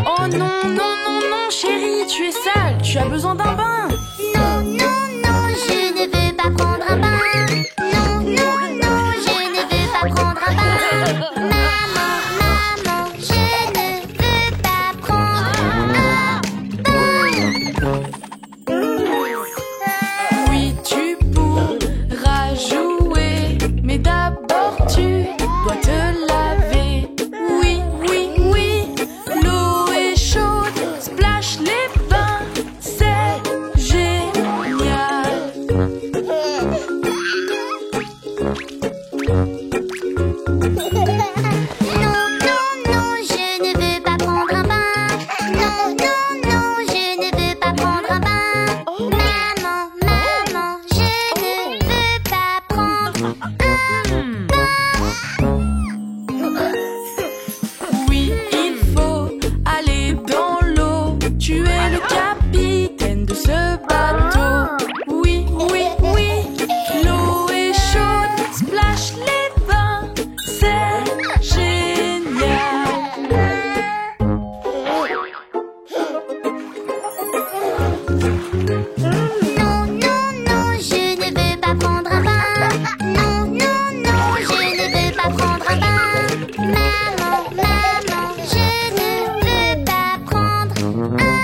Oh non, non, non, non, chérie, tu es sale, tu as besoin d'un bain. Non, non, non, je ne veux pas prendre un bain. Non, non, non, je ne veux pas prendre un bain. Maman, maman, je ne veux pas prendre un bain. Oui, tu pourras jouer, mais d'abord tu dois te laver. Oui, oui, oui, l'eau est chaude, splash les bains, c'est génial. Non, non, non, je ne veux pas prendre un bain. Non, non, non, je ne veux pas prendre un bain. Maman, maman, je ne veux pas prendre un bain. Oui, il faut aller dans l'eau. Tu es le capitaine de ce bateau. Oui, oui, oui, l'eau est chaude, splash les bains, c'est génial. Non, non, non, je ne veux pas prendre un bain. Non, non, non, je ne veux pas prendre un bain. Maman, maman, je ne veux pas prendre un bain.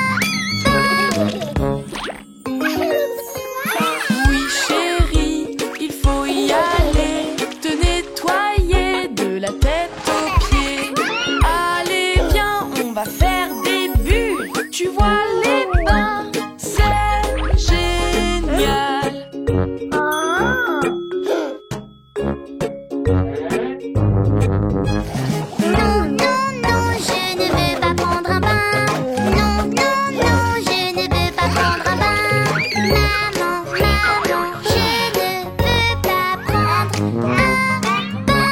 Oui, chérie, il faut y aller, te nettoyer de la tête aux pieds. Allez, viens, on va faire des bulles. Tu vois les bains, c'est génial. Non, non, non, je ne veux pas prendre un bain. Non, non, non, je ne veux pas prendre un bain. Maman, maman, je ne veux pas prendre un bain.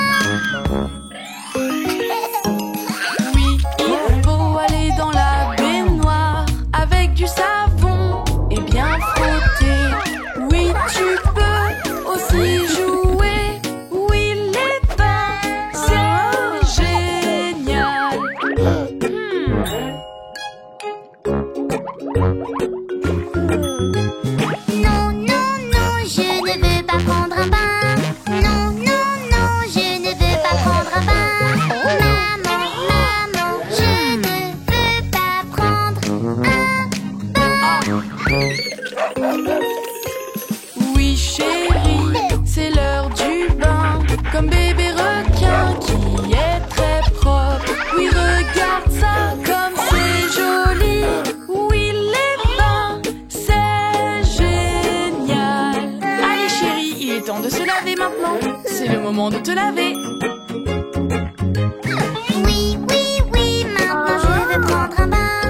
Oui, il faut aller dans la baignoire avec du savon et bien frotter. Oui, tu peux aussi jouer. Oui, les bains, c'est génial. Non, non, non, je ne veux pas prendre un bain. Non, non, non, je ne veux pas prendre un bain. Maman, maman, je ne veux pas prendre un bain. Oui, chérie, c'est l'heure du bain. Comme bébé requin qui est très propre. Oui, regarde ça, comme c'est joli. Oui, les bains, c'est génial. Allez, chérie, il est temps de se laver maintenant. C'est le moment de te laver. Oui, oui, oui, maintenant je veux prendre un bain.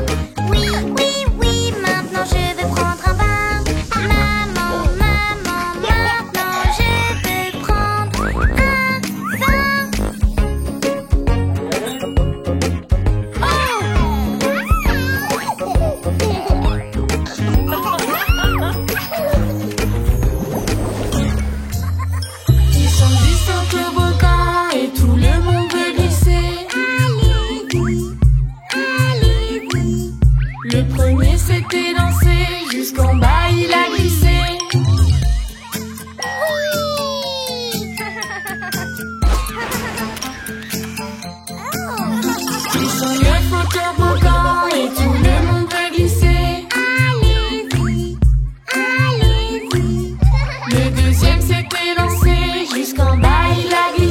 Oui, oui, oui, maintenant je veux prendre un bain. Maman, maman, maintenant je veux prendre un bain. Ils sont 10 en toboggan et tout le monde veut glisser. Allez-y, allez-y. Le premier s'était lancé, jusqu'en bas il a glissé. Ils sont 9 en toboggan et tout le monde veut glisser. Allez-y, allez-y. Le deuxième s'était lancé, jusqu'en bas il a glissé.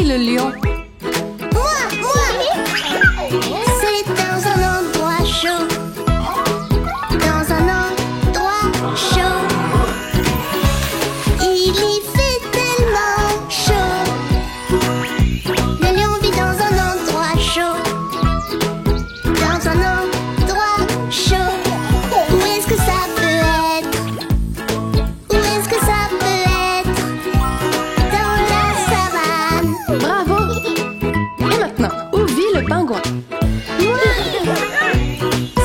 le lion? C'est dans un endroit chaud. Dans un endroit chaud. Il y fait tellement chaud. Le lion vit dans un endroit chaud. Dans un endroit chaud. Où est-ce que ça peut être? Où est-ce que ça peut être? Dans la savane. Bravo! Et maintenant, où vit le pingouin?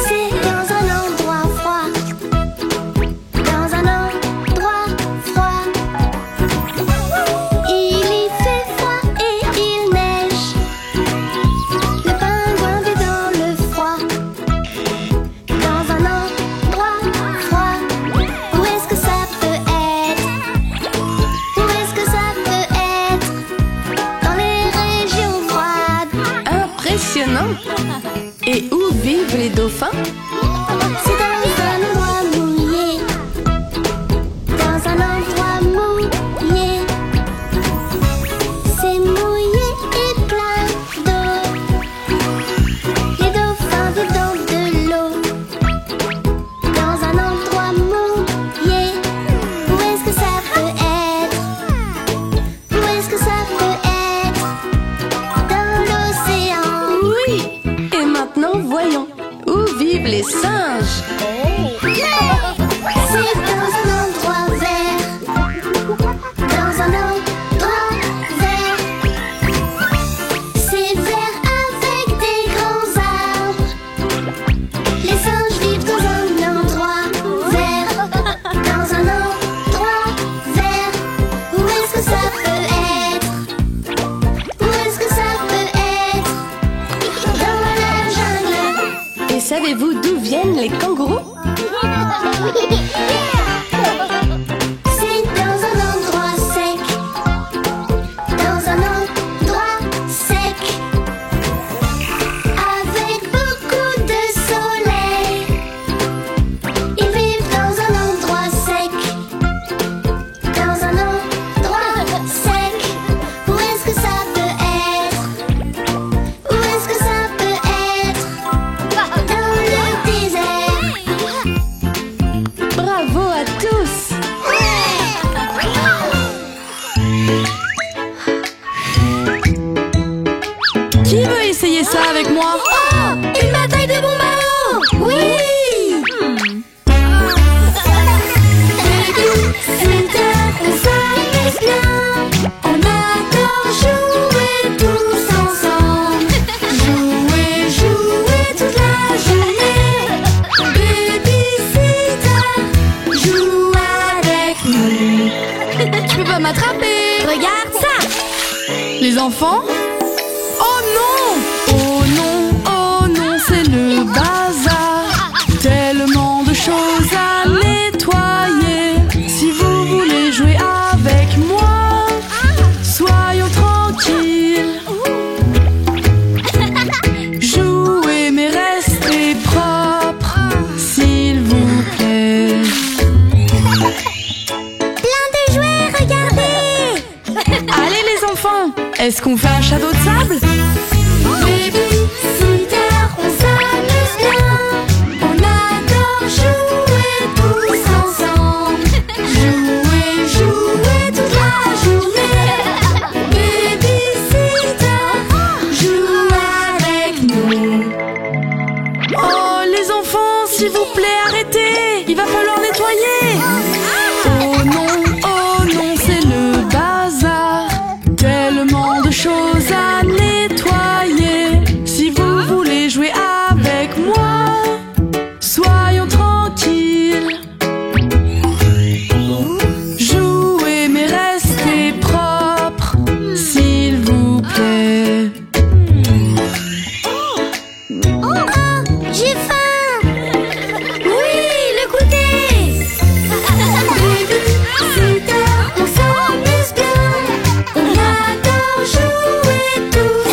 C'est dans un endroit froid. Dans un endroit froid. Il y fait froid et il neige. Le pingouin vit dans le froid. Dans un endroit froid. Où est-ce que ça peut être? Où est-ce que ça peut être? Dans les régions froides. Impressionnant! Et où vivent les dauphins? C'est dans un endroit mouillé. Dans un endroit mouillé. C'est mouillé et plein d'eau. Les dauphins vivent dans de l'eau. Dans un endroit mouillé. Où est-ce que ça peut être? Où est-ce que ça peut être? Dans l'océan. Oui! Et maintenant, voyons, où vivent les singes? C'est dans un endroit vert. Dans un endroit vert. C'est vert avec des grands arbres. Les singes vivent dans un endroit vert. Dans un endroit vert. Où est-ce que ça peut être? Où est-ce que ça peut être? Dans la jungle. Et savez-vous d'où viennent les kangourous? C'est dans un endroit sec. Dans un endroit sec. Avec beaucoup de soleil. Ils vivent dans un endroit sec. Dans un endroit sec. Où est-ce que ça peut être? Où est-ce que ça peut être? Dans le désert. Bravo à tous! Qui veut essayer ça avec moi? Oh! Une bataille de bombes à eau! Oui! Baby-sitter, on s'amuse bien. On adore jouer tous ensemble. Jouer, jouer toute la journée. Baby-sitter, joue avec nous. Tu peux pas m'attraper! Regarde ça! Les enfants? Oh non! Oh non, oh non, c'est le bazar. Tellement de choses à nettoyer. Si vous voulez jouer avec moi, soyons tranquilles. Jouez mais restez propre, s'il vous plaît. Plein de jouets, regardez! Allez les enfants, est-ce qu'on fait un château de sable? Baby-sitter, on s'amuse bien. On adore jouer tous ensemble. Jouer, jouer toute la journée. Baby-sitter, joue avec nous. Oh les enfants, s'il vous plaît, arrêtez! Il va falloir nettoyer! Oh non, c'est le bazar. Tellement de choses à nettoyer. Si vous voulez jouer avec moi, soyons tranquilles. Jouez mais restez propre, s'il vous plaît. Oh, j'ai faim! Oui, le goûter! Baby-sitter, on s'amuse bien. On adore jouer tous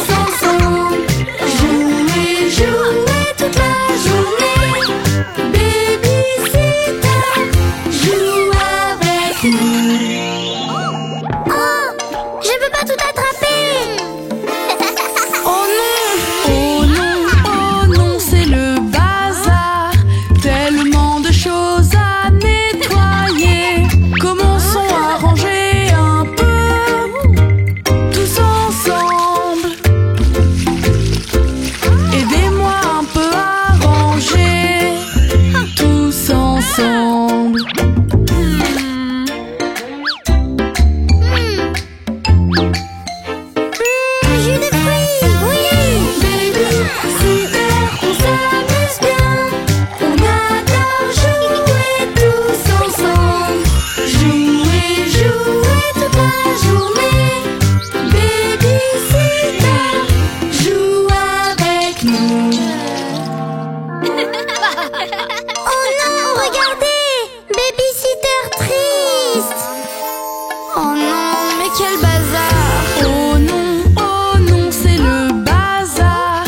jus de fruits. Oui. Baby-sitter, on s'amuse bien. On adore jouer tous ensemble. Jouer, jouer toute la journée. Baby-sitter, joue avec nous. Oh non, regardez! Babysitter triste! Oh non, mais quel bazar! Oh non, c'est le bazar.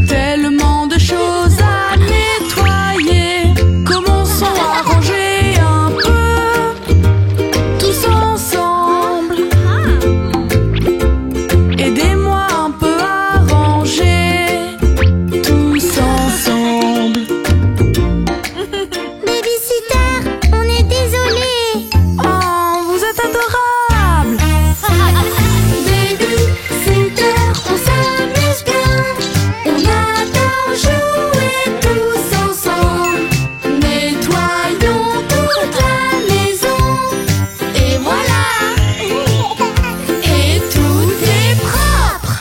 Tellement de choses à nettoyer. Commençons à ranger un peu, tous ensemble. Aidez-moi un peu à ranger, tous ensemble. Babysitter, on est désolé! Oh, vous êtes adorable! Baby-sitter, on s'amuse bien. On adore jouer tous ensemble. Nettoyons toute la maison. Et voilà! Et tout est propre!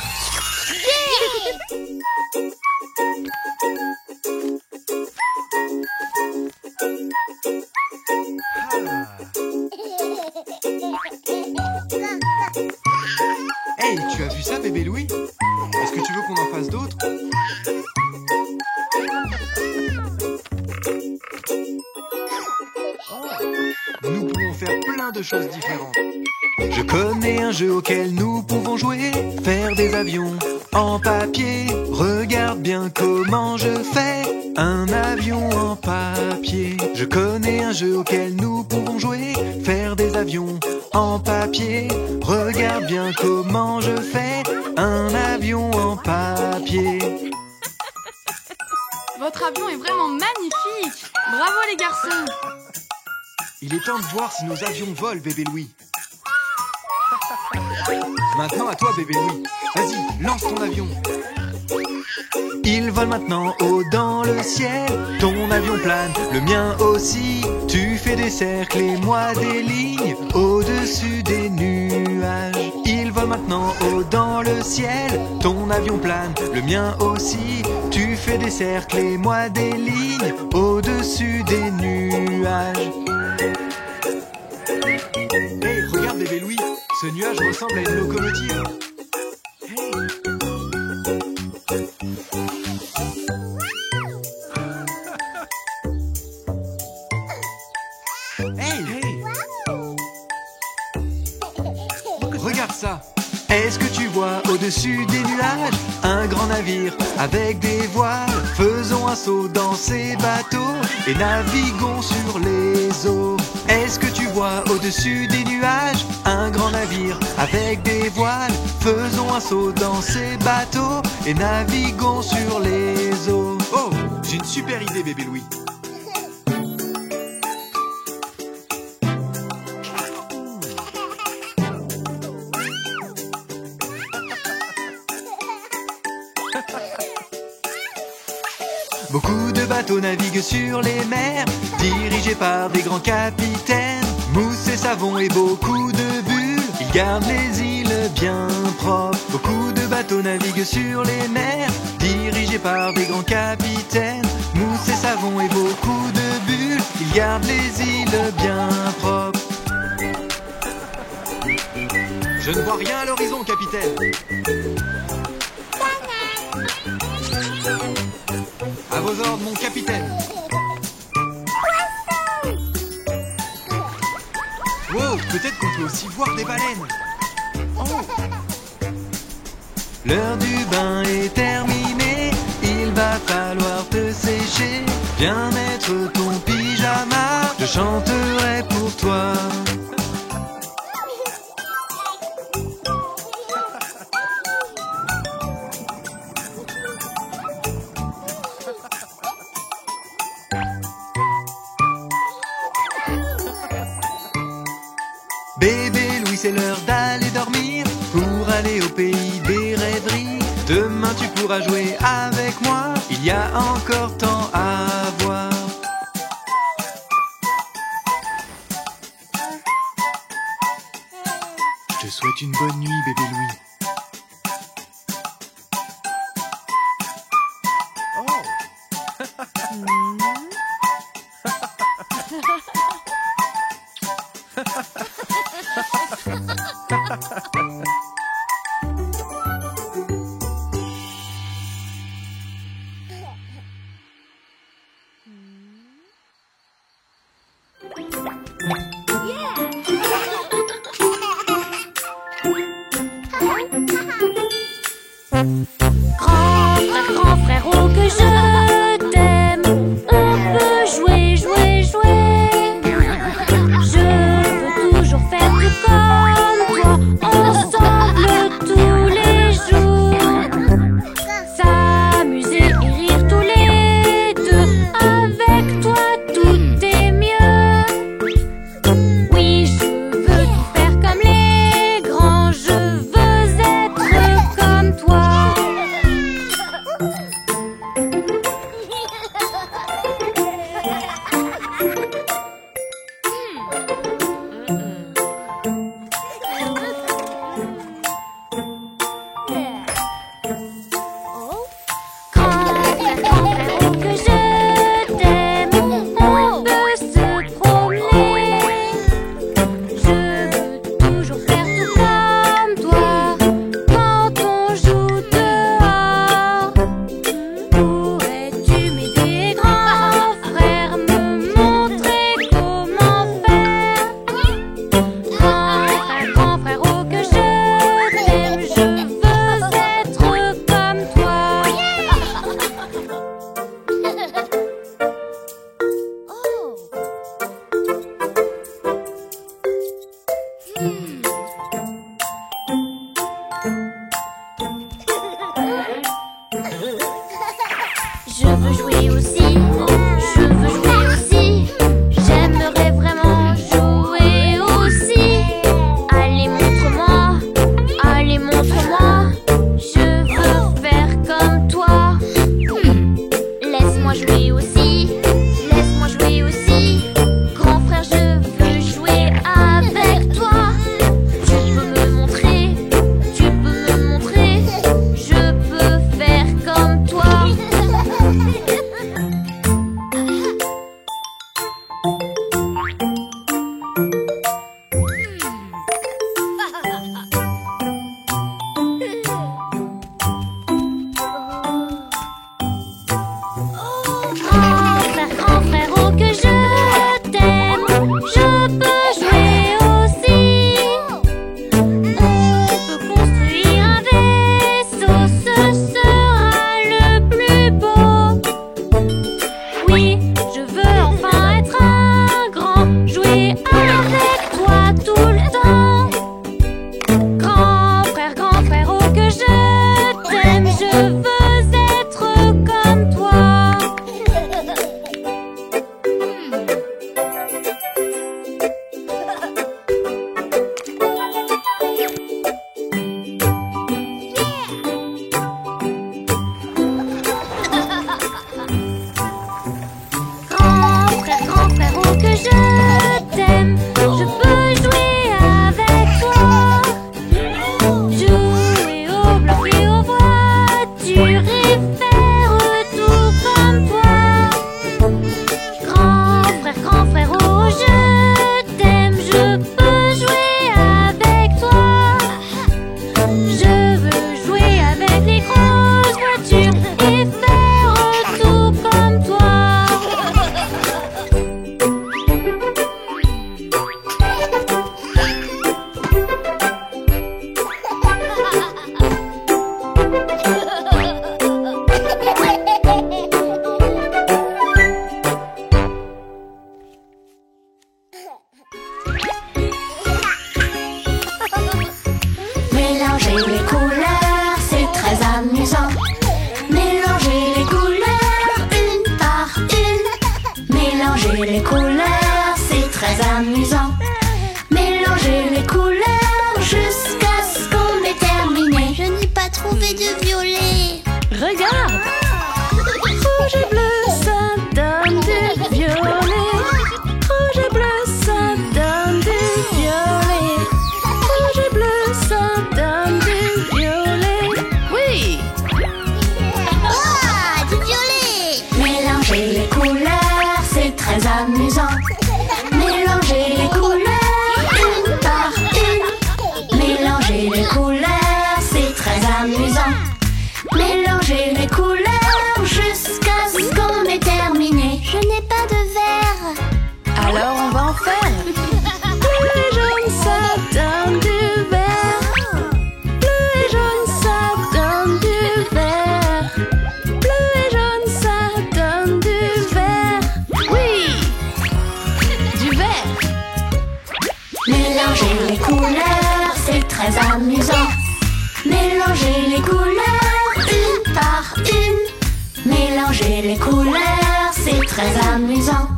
Hey, tu as vu ça, bébé Louis? Est-ce que tu veux qu'on en fasse d'autres? Nous pouvons faire plein de choses différentes. Je connais un jeu auquel nous pouvons jouer. Faire des avions en papier. Regarde bien comment je fais un avion en papier. Je connais un jeu auquel nous pouvons jouer. Faire des avions en papier. Regarde bien comment je fais un avion en papier. Votre avion est vraiment magnifique! Bravo les garçons! Il est temps de voir si nos avions volent, bébé Louis. Maintenant à toi, bébé Louis. Vas-y, lance ton avion. Il vole maintenant haut dans le ciel. Ton avion plane, le mien aussi. Tu fais des cercles et moi des lignes au-dessus des nuages. Il vole maintenant haut dans le ciel. Ton avion plane, le mien aussi. Tu fais des cercles et moi des lignes au-dessus des nuages. Hey, regarde bébé Louis, ce nuage ressemble à une locomotive. Hey, hey. Regarde ça. Est-ce que tu vois au-dessus des nuages un grand navire avec des voiles? Faisons un saut dans ces bateaux et naviguons sur les eaux. Est-ce que tu vois au-dessus des nuages un grand navire avec des voiles? Faisons un saut dans ces bateaux et naviguons sur les eaux. Oh, j'ai une super idée, bébé Louis. Beaucoup de bateaux naviguent sur les mers, dirigés par des grands capitaines. Mousse et savon et beaucoup de bulles, ils gardent les îles bien propres. Beaucoup de bateaux naviguent sur les mers, dirigés par des grands capitaines. Mousse et savon et beaucoup de bulles, ils gardent les îles bien propres. Je ne vois rien à l'horizon, capitaine. À vos ordres, mon capitaine. Wow, peut-être qu'on peut aussi voir des baleines. Oh. L'heure du bain est terminée, il va falloir te sécher. Viens mettre ton pyjama, je chanterai pour toi. Bébé Louis, c'est l'heure d'aller dormir pour aller au pays des rêveries. Demain tu pourras jouer avec moi, il y a encore temps à voir. Je te souhaite une bonne nuit, bébé Louis. Grand frère, oh que je t'aime. On peut jouer, jouer, jouer. Je veux toujours faire tout comme toi, ensemble tous les jours. S'amuser et rire tous les deux. Avec toi tout est mieux. Oui, je veux tout faire comme les grands. Je veux être comme toi. Grand frère, oh que je t'aime. On peut se promener. Je veux toujours faire tout comme toi. Quand on joue dehors, pourrais-tu m'aider, grand frère, me montrer comment faire? Grand frère, oh que je t'aime. Je veux être comme toi. Je veux jouer aussi, je veux jouer aussi. J'aimerais vraiment jouer aussi. Allez, montre-moi, allez, montre-moi. Je veux faire comme toi. Laisse-moi jouer aussi, laisse-moi jouer aussi. Grand frère, je veux jouer avec toi. Tu peux me montrer, tu peux me montrer. Je peux faire comme toi. Grand frère, oh que je t'aime. Je peux jouer aussi. On peut construire un vaisseau, ce sera le plus beau. Oui, je veux enfin être un grand, jouer avec toi tout le temps. Grand frère, oh que je t'aime. Je veux être comme toi. Grand frère, oh que je t'aime. Je peux jouer avec toi. Jouer au bloc et aux voitures et faire tout comme toi. Grand frère, oh je t'aime. Je peux jouer avec toi. Je veux jouer avec les grosses voitures et faire tout comme toi. Mélanger les couleurs, c'est très amusant. Mélanger les couleurs une par une. Mélanger les couleurs, c'est très amusant. Mélanger les couleurs jusqu'à ce qu'on ait terminé. Je n'ai pas trouvé de violet. Regarde! Rouge et bleu, ça donne du violet. Rouge et bleu, ça donne du violet. Rouge et bleu, ça donne du violet. Oui! Ah, du violet. Mélanger les couleurs, c'est très amusant. Mélanger les couleurs une par une. Mélanger les couleurs, c'est très amusant. Mélanger les couleurs jusqu'à ce qu'on ait terminé. Je n'ai pas de verre. Alors on va en faire. Bleu et jaune, ça donne du vert. Bleu et jaune, ça donne du les couleurs, c'est très amusant.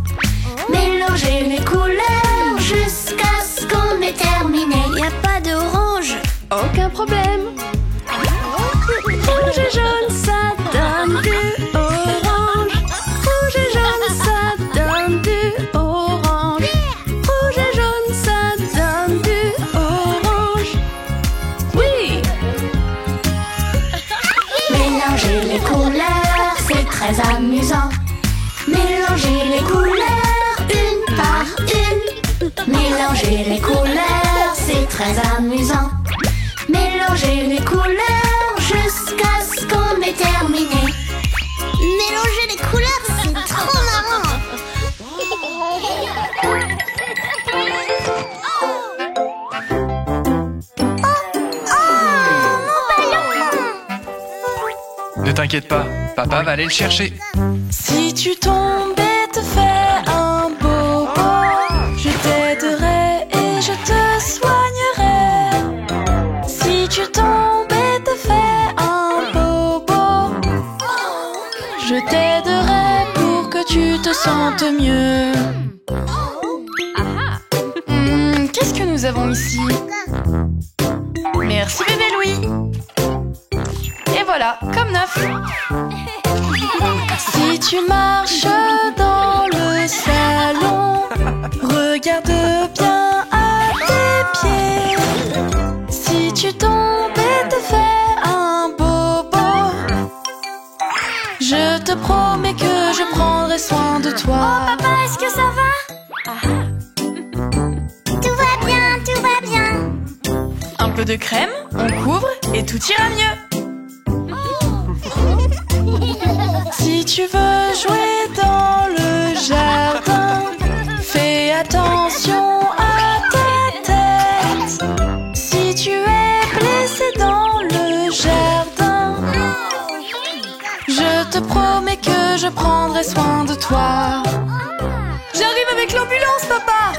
Mélanger les couleurs jusqu'à ce qu'on ait terminé. Y a pas d'orange. Aucun problème. Rouge et jaune, ça donne du orange. Rouge et jaune, ça donne du orange. Rouge et jaune, ça donne du orange. Oui! Mélanger les couleurs, c'est très amusant. Mélanger les couleurs une par une. Mélanger les couleurs, c'est très amusant. Mélanger les couleurs jusqu'à ce qu'on ait terminé. Mélanger les couleurs, c'est trop marrant. Ne t'inquiète pas, papa va aller le chercher. Si tu tombes et te fais un bobo, je t'aiderai et je te soignerai. Si tu tombes et te fais un bobo, je t'aiderai pour que tu te sentes mieux. Qu'est-ce que nous avons ici? Merci bébé Louis. Et voilà, comme neuf. Si tu marches dans le salon, regarde bien à tes pieds. Si tu tombes et te fais un bobo, je te promets que je prendrai soin de toi. Oh papa, est-ce que ça va? Tout va bien, tout va bien. Un peu de crème, on couvre et tout ira mieux. Si tu veux jouer dans le jardin, fais attention à ta tête. Si tu es blessé dans le jardin, je te promets que je prendrai soin de toi. J'arrive avec l'ambulance, papa.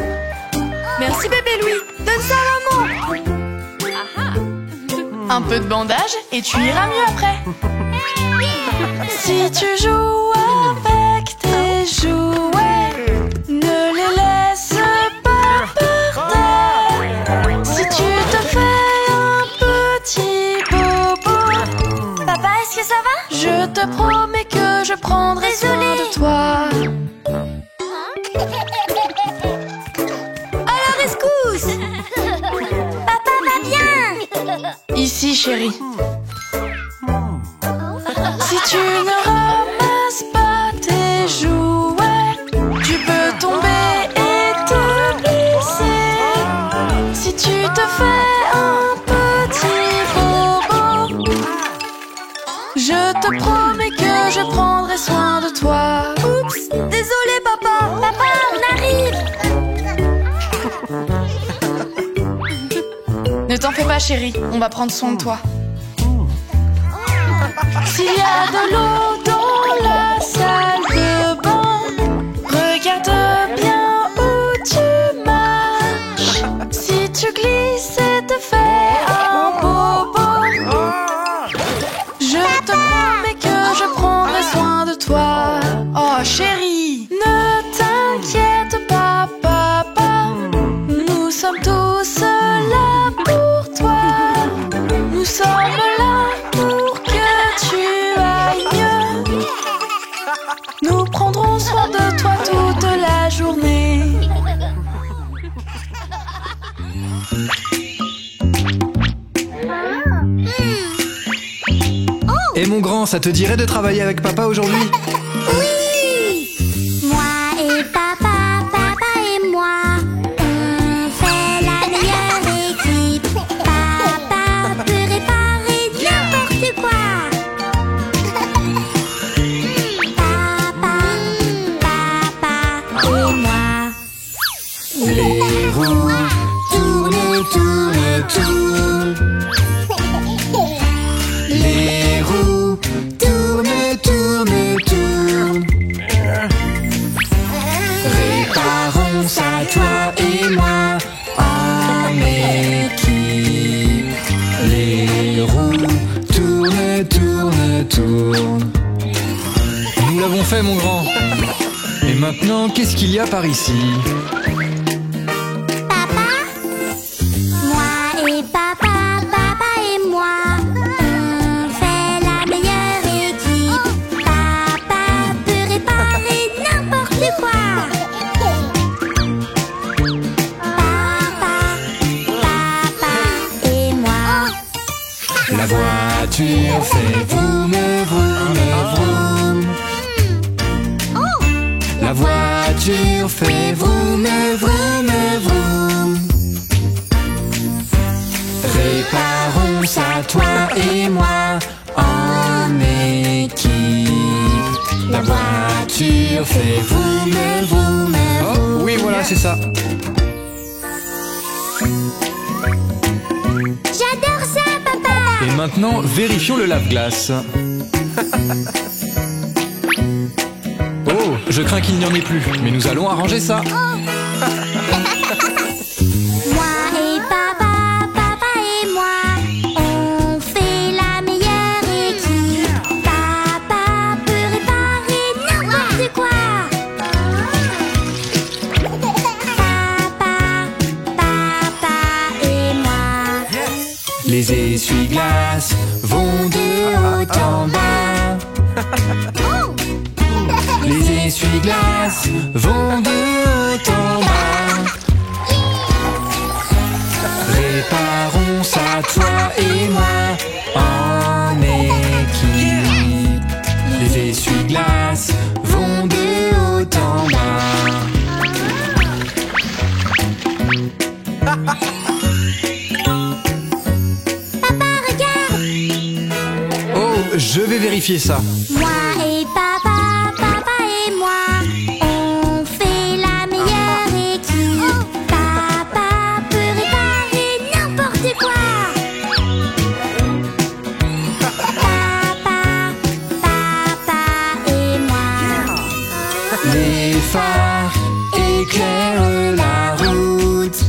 Merci bébé Louis, donne ça à maman. Un peu de bandage et tu iras mieux après. Si tu joues avec tes jouets, ne les laisse pas par terre. Si tu te fais un petit bobo, Papa, est-ce que ça va? je te promets que je prendrai soin de toi. À la rescousse. Papa va bien. Ici, chérie. Si tu ne ramasses pas tes jouets, tu peux tomber et te blesser. Si tu te fais un petit bobo, je te promets que je prendrai soin de toi. Oups, désolé papa. Papa, on arrive. Ne t'en fais pas chérie, on va prendre soin de toi. S'il y a de l'eau dans la salle de bain, regarde bien où tu marches. Si tu glisses et te fais un bobo, je te promets que je prendrai soin de toi. Oh chérie, ne t'inquiète pas papa, nous sommes tous là pour toi. Nous sommes là pour que tu ailles mieux. Nous prendrons soin de toi toute la journée. Et mon grand, ça te dirait de travailler avec papa aujourd'hui? Oui. Moi et papa, papa et moi, on fait la meilleure équipe. Papa peut réparer n'importe quoi. Papa, papa et moi. Les roues Tourne, tourne, tourne. Les roues Tourne, tourne, tourne. réparons ça, Toi et moi, en équipe. Les roues tournent, tournent, tournent. nous l'avons fait, mon grand. Et maintenant, qu'est-ce qu'il y a par ici? Papa, moi et papa, papa et moi, on fait la meilleure équipe. Papa peut réparer n'importe quoi. Papa et moi. La voiture fait vroom, vroom, vroom. La voiture fait vroom, vroom, vroom. Réparons ça, toi et moi, en équipe. La voiture fait vroom, vroom, vroom. Oh, oui, voilà, c'est ça. J'adore ça, papa. Et maintenant, vérifions le lave-glace. Oh, je crains qu'il n'y en ait plus, mais nous allons arranger ça. Moi et papa, papa et moi, on fait la meilleure équipe. Papa peut réparer n'importe quoi. Papa et moi. Les essuie-glaces vont de haut en bas. Les essuie-glaces vont de haut en bas. Réparons ça, toi et moi, en équipe. Les essuie-glaces vont de haut en bas. Papa, regarde. Oh, je vais vérifier ça. Moi et papa, papa et moi, on fait la meilleure équipe. Papa peut réparer n'importe quoi. Papa et moi. Les phares éclairent la route.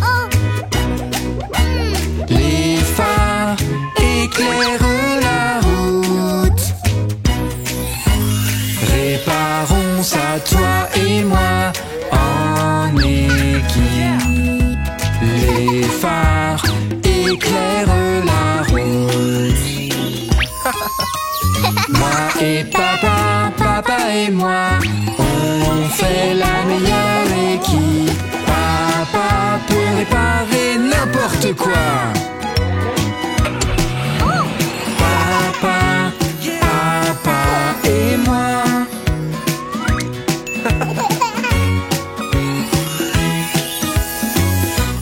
Les phares éclairent la route. Réparons ça, toi et moi, en équipe. Les phares éclairent la route. Moi et papa, papa et moi, on fait la meilleure équipe. Papa peut réparer n'importe quoi. Papa, papa et moi.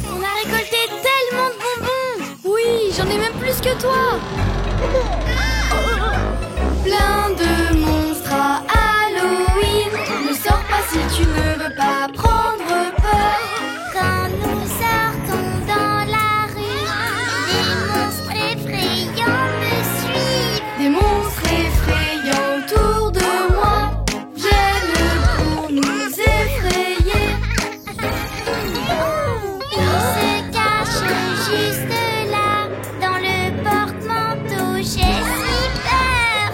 On a récolté tellement de bonbons. Oui, j'en ai même plus que toi. Plein de monstres à Halloween. Ne sors pas si tu ne veux pas prendre peur. Quand nous sortons dans la rue, des monstres effrayants me suivent. Des monstres effrayants autour de moi viennent pour nous effrayer. Ils se cachent juste là, dans le porte-manteau. J'ai si peur.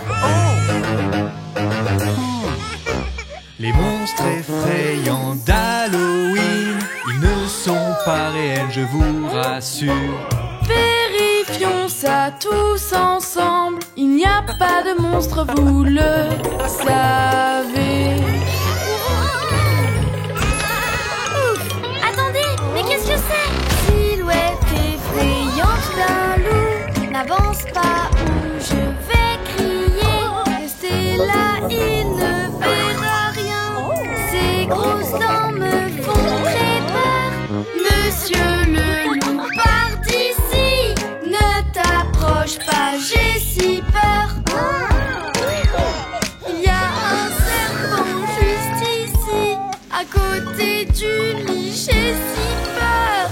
Les monstres effrayants d'Halloween, ils ne sont pas réels, je vous rassure. Vérifions ça tous ensemble. Il n'y a pas de monstre, vous le savez. Ouf, attendez, mais qu'est-ce que c'est? Silhouette effrayante d'un loup, n'avance pas ou je vais crier. Restez là, il ne verra rien. Ces grosses dents me font très peur. Monsieur le loup, pars d'ici. Ne t'approche pas, j'ai si peur. Il y a un serpent juste ici, à côté du lit, j'ai si peur.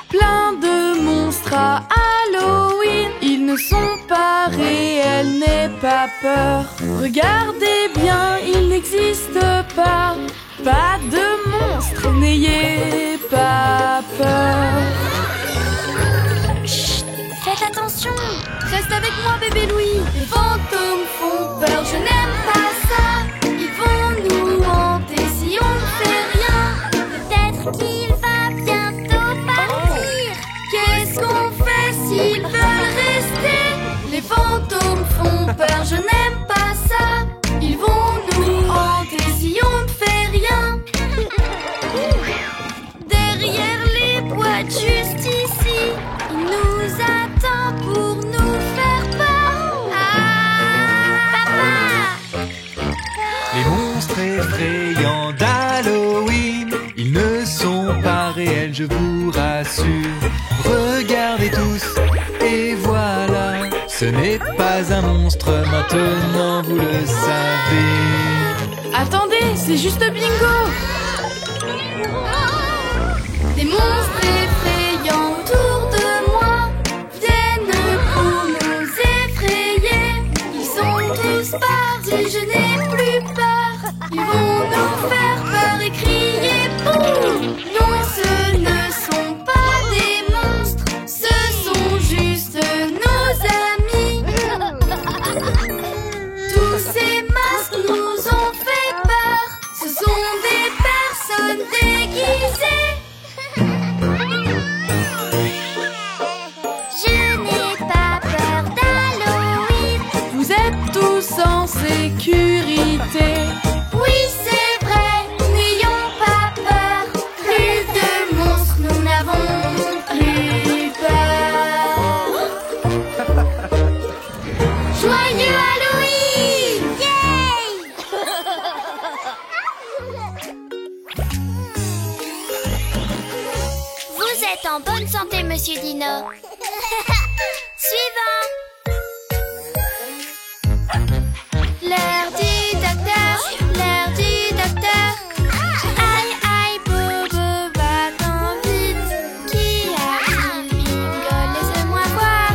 Plein de monstres à Halloween, ils ne sont pas réels, n'aie pas peur. Regardez bien, ils n'existent pas. Pas de monstres, n'ayez pas peur. Chut, fais Faites attention. Reste avec moi, bébé Louis. Les fantômes font peur, je n'aime pas ça. Ils vont nous hanter si on ne fait rien. Peut-être qu'il va bientôt partir. Qu'est-ce qu'on fait s'ils veulent rester? Les fantômes font peur, je n'aime pas ça. Ils vont nous hanter si on ne fait rien. Derrière les boîtes juste ici, il nous attend pour nous faire peur. Papa! Les monstres effrayants d'Halloween, ils ne sont pas réels, je vous rassure. Regardez tous, et voilà, ce n'est pas un monstre, maintenant vous le savez. Attendez, c'est juste bingo. Des monstres effrayants autour de moi viennent pour nous effrayer. Ils sont tous partis, je n'ai plus peur. Ils vont nous faire peur et crier boum. Non, ce ne sont pas des monstres, ce sont juste nos amis. Tous ces masques nous ont fait peur, ce sont des personnes déguisées. Je n'ai pas peur d'Halloween. Vous êtes tous en sécurité. Oui, c'est vrai, n'ayons pas peur. Plus de monstres, nous n'avons plus peur. Joyeux Halloween! Yay! Vous êtes en bonne santé, Monsieur Dino. Suivant. L'heure du docteur, l'heure du docteur. Aïe, aïe, Bobo, va-t'en vite. Qui a-t-il? Bingo, laisse-moi voir.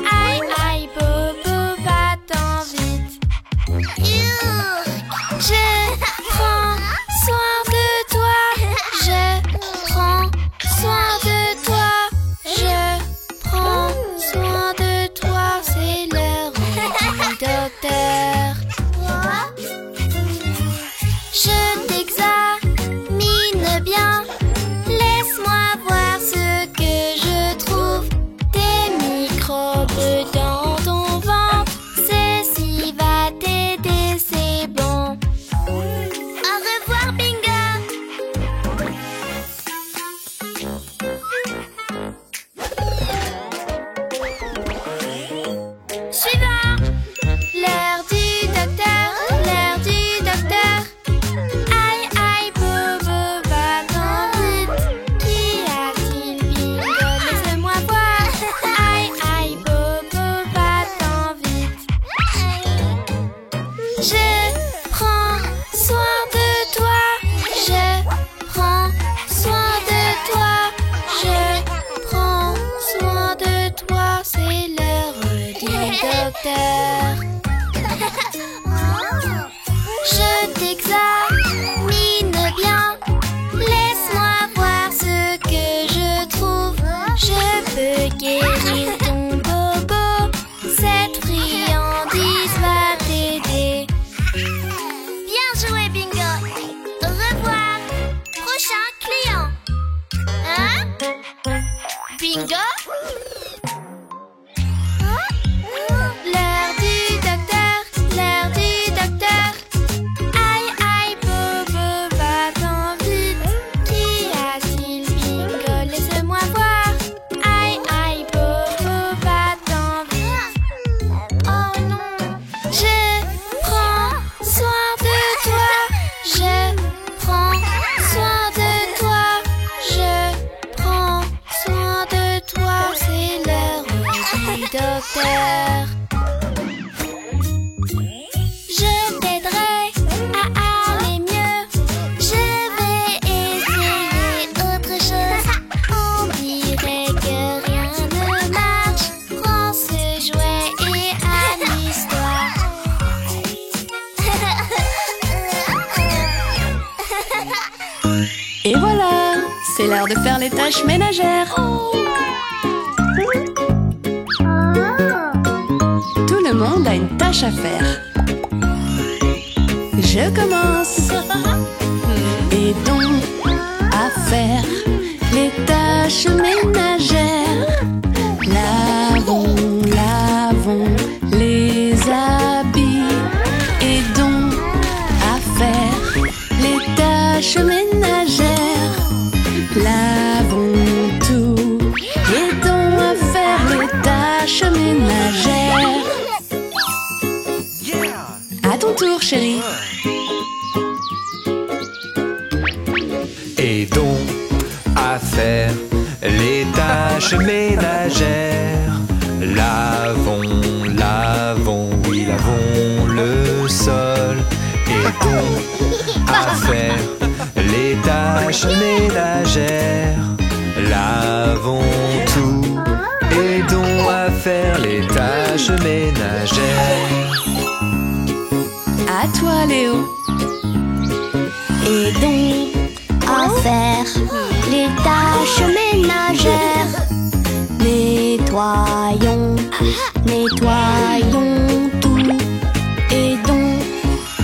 Aïe, aïe, Bobo, va-t'en vite. Je prends soin de toi. Je prends soin de toi. Je prends soin de toi. C'est l'heure du docteur. Je t'examine bien. Laisse-moi voir ce que je trouve. Des microbes dans ton ventre. Ceci va t'aider, c'est bon. Au revoir, Bingo. Suivant. L'heure du docteur, l'heure du docteur. Aïe, aïe, Bobo, va-t'en vite. Qui a-t-il? Bingo, laisse-moi voir. Aïe, aïe, Bobo, va-t'en vite. Je prends soin de toi. Je prends soin de toi. Je prends soin de toi. C'est l'heure du docteur. Je t'examine bien. Laisse-moi voir ce que je trouve. Je peux guérir ton bobo. Cette friandise va t'aider. Bien joué, Bingo. Au revoir. Prochain client. Hein? Bingo? L'heure du docteur, l'heure du docteur. Aïe, aïe, Bobo, va-t'en vite. Qui a-t-il? Bingo, laisse-moi voir. Aïe, aïe, Bobo, va-t'en vite. Oh non. Je prends soin de toi. Je prends soin de toi. Je prends soin de toi. C'est l'heure du docteur. Je t'aiderai à aller mieux. Je vais essayer autre chose. On dirait que rien ne marche. Prends ce jouet et amuse-toi. Et voilà, c'est l'heure de faire les tâches ménagères. monde a une tâche à faire. Je commence. Aidons à faire les tâches ménagères. Lavons, lavons les habits. Aidons à faire les tâches ménagères. Lavons tout. Aidons à faire les tâches ménagères. À ton tour, chérie. Aidons à faire les tâches ménagères. Lavons, lavons, oui, lavons le sol. Aidons à faire les tâches ménagères. Lavons tout. Aidons à faire les tâches ménagères. À toi, Léo. Aidons à faire les tâches ménagères. Nettoyons, nettoyons tout. Aidons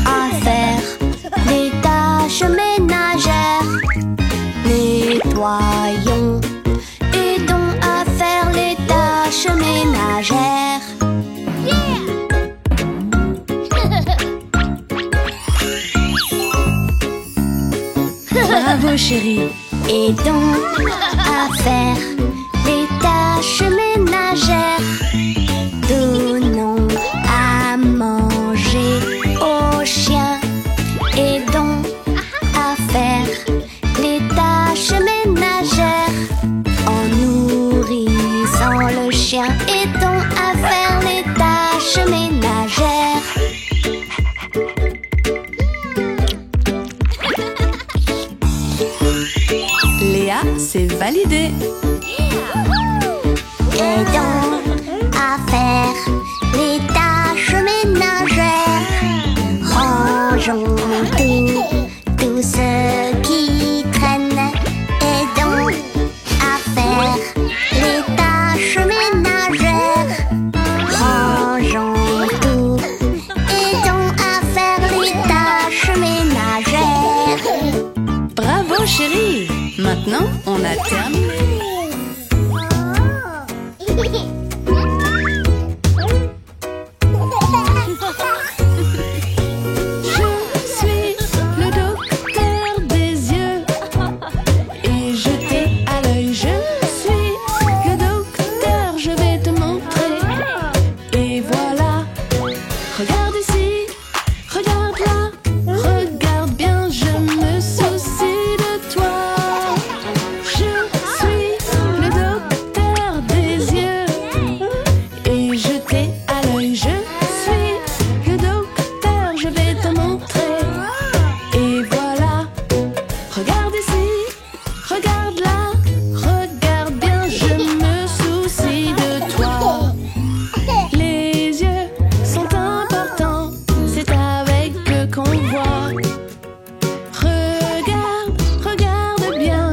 à faire les tâches ménagères. Nettoyons, aidons à faire les tâches ménagères. Bravo, chérie. Aidons à faire les tâches ménagères. Donnons à manger aux chiens. Aidons à faire les tâches ménagères. En nourrissant le chien, aidons à faire les tâches ménagères. Léa, c'est validé. Aidons à faire les tâches ménagères. Rangeons tout ce qui traîne. Aidons à faire les tâches ménagères. Rangeons tout. Aidons à faire les tâches ménagères. Bravo, chérie. Maintenant, on a terminé. Je suis le docteur des yeux et je t'ai à l'œil. Je suis le docteur, je vais te montrer. Et voilà, regarde ici, regarde là, regarde bien, je me soucie de toi. Je suis le docteur des yeux et je t'ai à l'œil. Je suis le docteur, je vais te montrer. Et voilà, regarde ici, regarde là, regarde bien, je me soucie de toi. Les yeux sont importants, c'est avec eux qu'on voit. Regarde, regarde bien,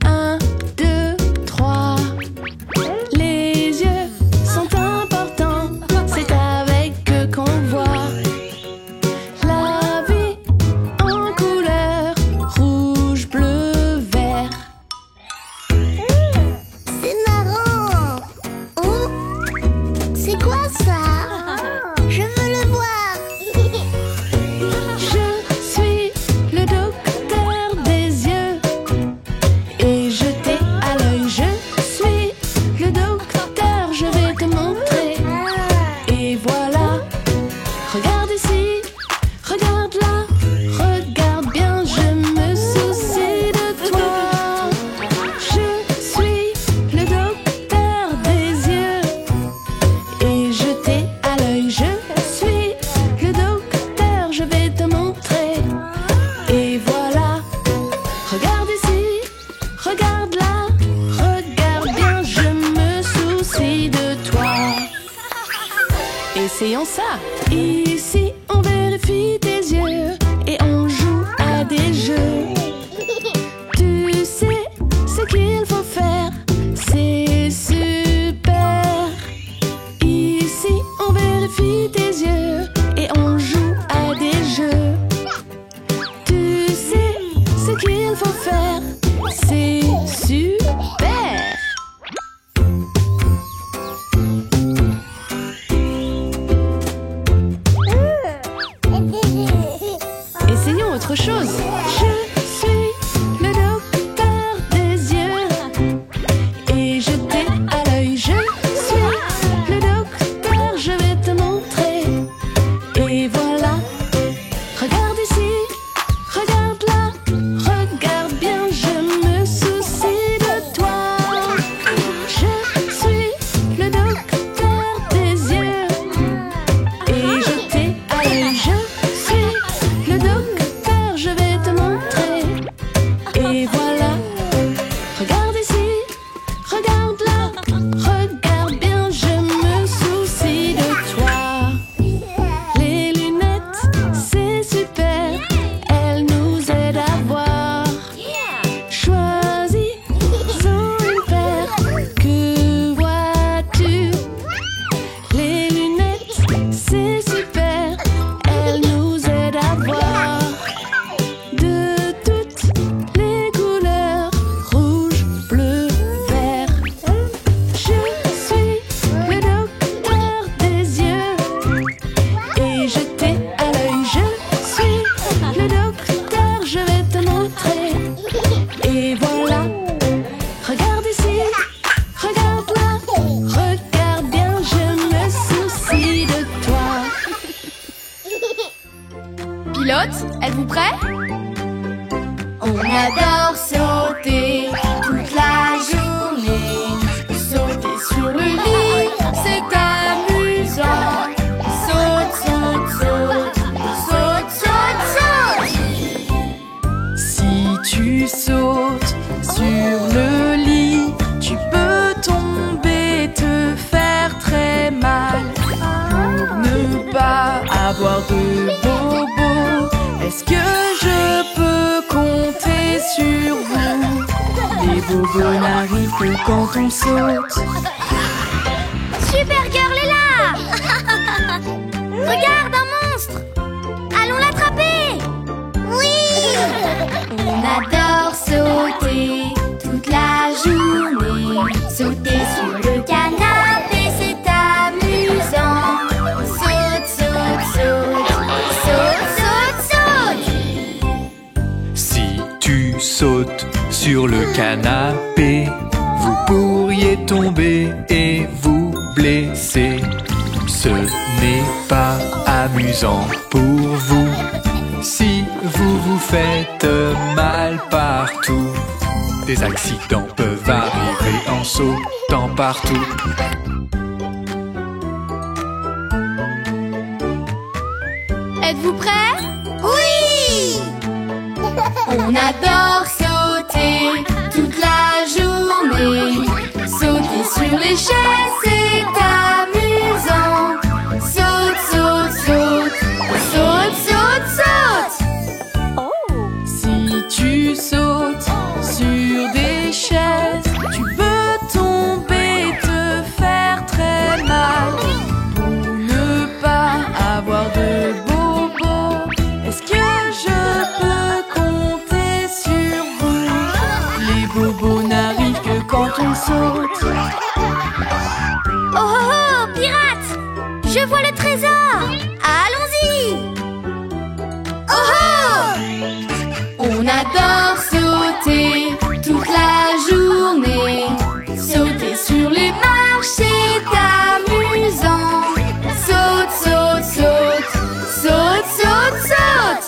1, 2, 3. Les yeux sont importants, c'est avec eux qu'on voit. La vie en couleur, rouge, bleu, vert. C'est marrant. Oh, c'est quoi ça? Je veux le voir. Je suis le docteur des yeux et je t'ai à l'œil. Je suis le docteur, je vais te montrer. Et voilà, regarde ici, regarde là, regarde bien, je me soucie de toi. Je suis le docteur des yeux et je t'ai à l'œil. Je suis le docteur, je vais te montrer. Et voilà, regarde ici, regarde là, regarde bien, je me soucie de toi. Essayons ça. Ici, on vérifie tes yeux et on joue à des jeux. Tu sais ce qu'il faut faire, c'est super. Ici, on vérifie prêts? On adore sauter toute la journée. Sauter sur le lit, c'est amusant. Saute, saute, saute, saute, saute, saute. Si tu sautes sur le lit, tu peux tomber, te faire très mal. Pour ne pas avoir de bobos, est-ce que je peux compter sur vous? Les bobos n'arrivent que quand on saute. Supergirl est là. Regarde, un monstre. Allons l'attraper. Oui. On adore sauter toute la journée. Sauter sur le canapé, c'est amusant. Saute, saute, saute, saute, saute, saute. Si tu sautes sur le canapé, vous pourriez tomber et vous blesser. Ce n'est pas amusant pour vous. Si vous vous faites mal partout, des accidents peuvent arriver en sautant partout. Êtes-vous prêts? Oui. On adore sauter toute la journée. Sauter sur les chaises, c'est amusant. Saute, saute, saute, saute, saute, saute. Si tu sautes sur des chaises, tu peux tomber, te faire très mal. Pour ne pas avoir de bobos, est-ce que je peux compter sur vous? Les bobos n'arrivent que quand on saute. Oh oh oh, pirate! Je vois le trésor. Allons-y. Oh oh! On adore sauter toute la journée. Sauter sur les marches, c'est amusant. Saute, saute, saute, saute, saute, saute.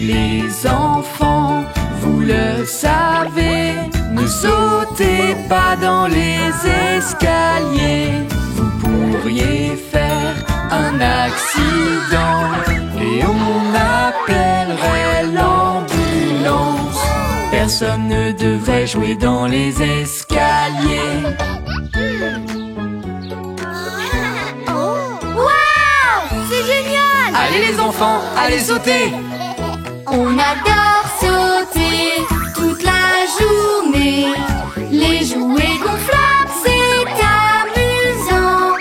Les enfants, vous le savez, ne sautez pas dans les escaliers. Vous pourriez faire un accident et on appellerait l'ambulance. Personne ne devrait jouer dans les escaliers. Waouh! C'est génial! Allez les enfants, allez sauter! On adore sauter toute la journée. Les jouets gonflables, c'est amusant.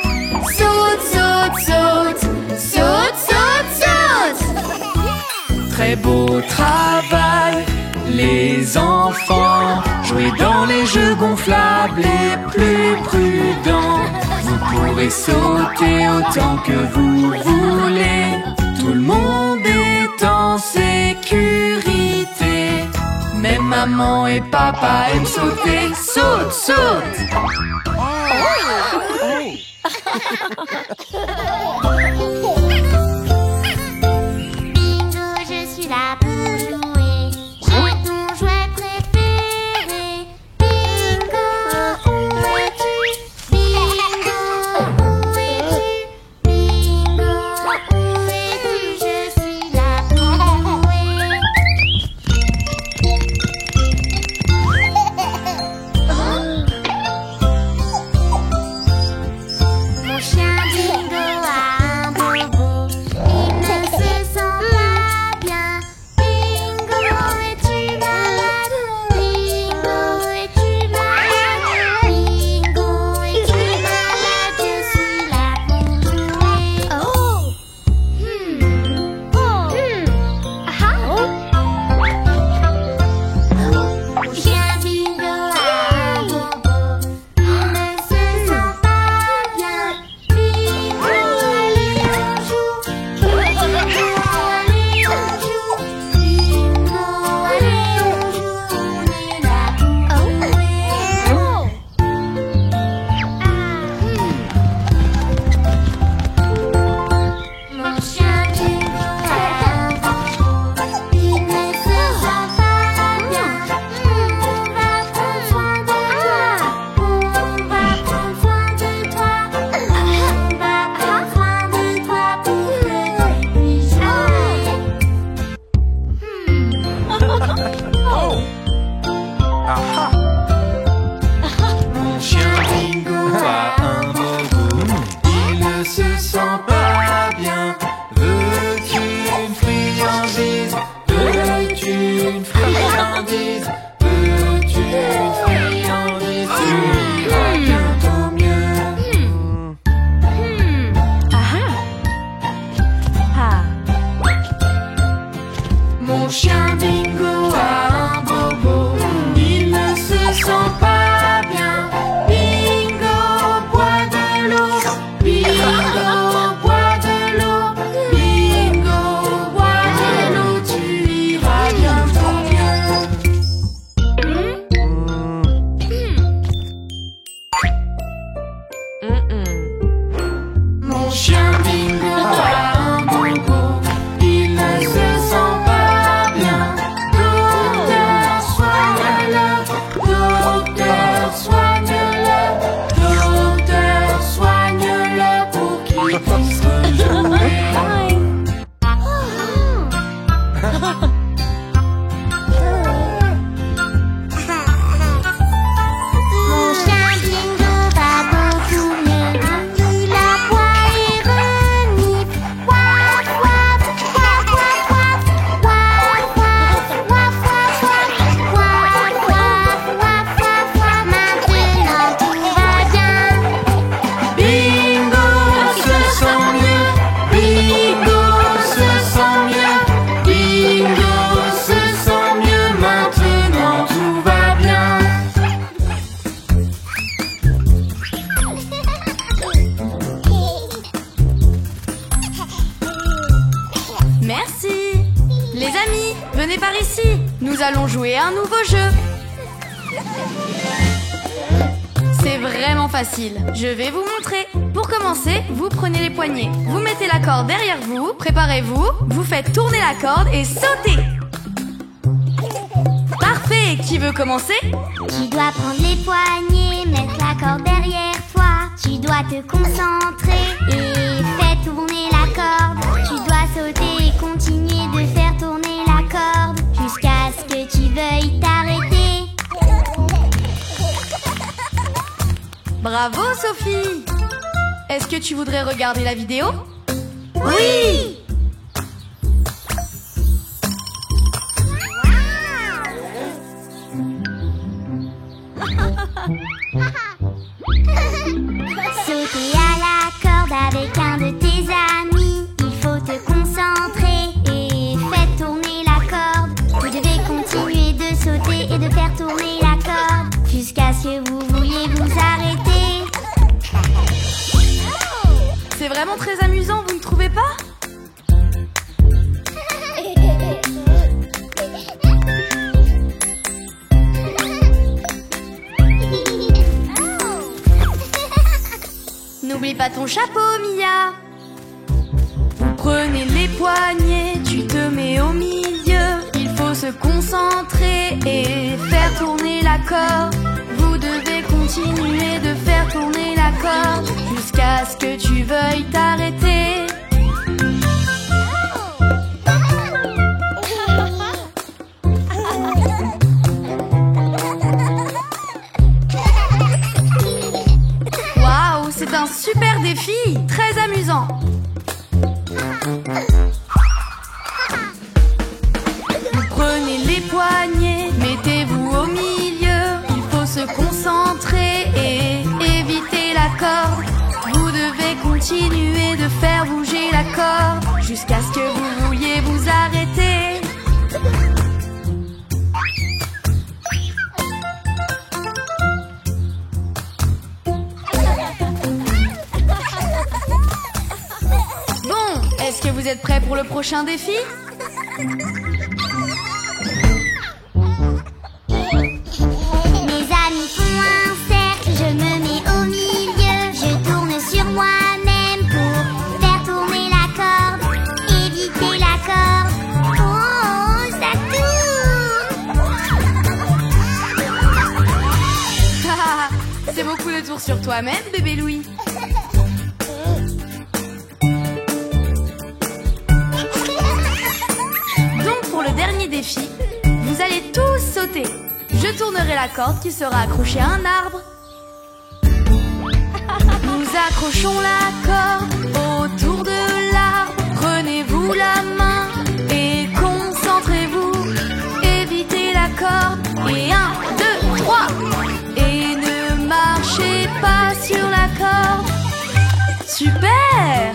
Saute, saute, saute, saute, saute, saute. Très beau travail, les enfants. Jouez dans les jeux gonflables les plus prudents. Vous pourrez sauter autant que vous voulez. Tout le monde est en sécurité. Même maman et papa aiment sauter. Saute, saute. Bingo, je suis là pour jouer. J'ai ton jouet préféré. Bingo, où es-tu? Bingo, où es-tu? Bingo, où es-tu? Je suis là pour jouer. Mon chien Bingo a un bobo. Il ne se sent pas bien. Bingo, es-tu malade? Bingo, es-tu malade? Bingo, es-tu malade? Je suis là pour jouer. Mon chien Bingo a un bobo. Il ne se sent pas bien. Bingo, se sent pas bien. Veux-tu une friandise? Veux-tu une friandise? Veux-tu une friandise? Tu iras bientôt mieux. Mon chien Bingo a un bobo, il ne se sent pas bien. Bingo, bois de l'eau. Bingo, bois de l'eau. Bingo, bois de l'eau. Tu iras bientôt mieux. Mon chien Bingo a un bobo, il ne se sent pas bien. Docteur, soigne-le. Docteur, soigne-le. Docteur, soigne-le pour qu'il puisse rejouer. Mon chien Bingo va beaucoup mieux. Il aboie et renifle. Waf, waf, waf, waf, waf. Waf, waf, waf, waf, waf. Waf, waf, waf, waf, waf. Maintenant tout va bien. Bingo se sent mieux. Bingo se sent mieux. Bingo se sent mieux. Maintenant tout va bien. Merci. Les amis, venez par ici. Nous allons jouer à un nouveau jeu. C'est vraiment facile. Je vais vous montrer. Pour commencer, vous prenez les poignets. Vous mettez la corde derrière vous. Préparez-vous. Vous faites tourner la corde et sautez. Parfait. Qui veut commencer? Tu dois prendre les poignets, mettre la corde derrière toi. Tu dois te concentrer et faire tourner la corde. Tu dois sauter et continuer de faire tourner la corde jusqu'à ce que tu veuilles t'arrêter. Bravo, Sophie. Est-ce que tu voudrais regarder la vidéo? Oui! Sauter à la corde avec un de tes amis. Il faut te concentrer et faire tourner la corde. Vous devez continuer de sauter et de faire tourner la corde jusqu'à ce que vous vouliez vous arrêter. C'est vraiment très amusant, vous ne trouvez pas? N'oublie pas ton chapeau, Mia. Vous prenez les poignets, tu te mets au milieu. Il faut se concentrer et faire tourner la corde. Vous devez continuer de faire tourner la corde jusqu'à ce que tu veuilles t'arrêter. Waouh, c'est un super défi, très amusant. Vous prenez les poignets, mettez-vous au milieu. Il faut se concentrer et éviter la corde. Vous devez continuer de faire bouger la corde jusqu'à ce que vous vouliez vous arrêter. Bon, est-ce que vous êtes prêts pour le prochain défi? Mes amis font un cercle, je me mets au milieu. Je tourne sur moi-même pour faire tourner la corde, éviter la corde. Oh, ça tourne! C'est beaucoup de tours sur toi-même, bébé Louis. Donc pour le dernier défi, vous allez tous sauter. Je tournerai la corde qui sera accrochée à un arbre. Nous accrochons la corde autour de l'arbre. Prenez-vous la main et concentrez-vous. Évitez la corde. Et 1, 2, 3. Et ne marchez pas sur la corde. Super!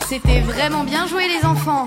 C'était vraiment bien joué les enfants.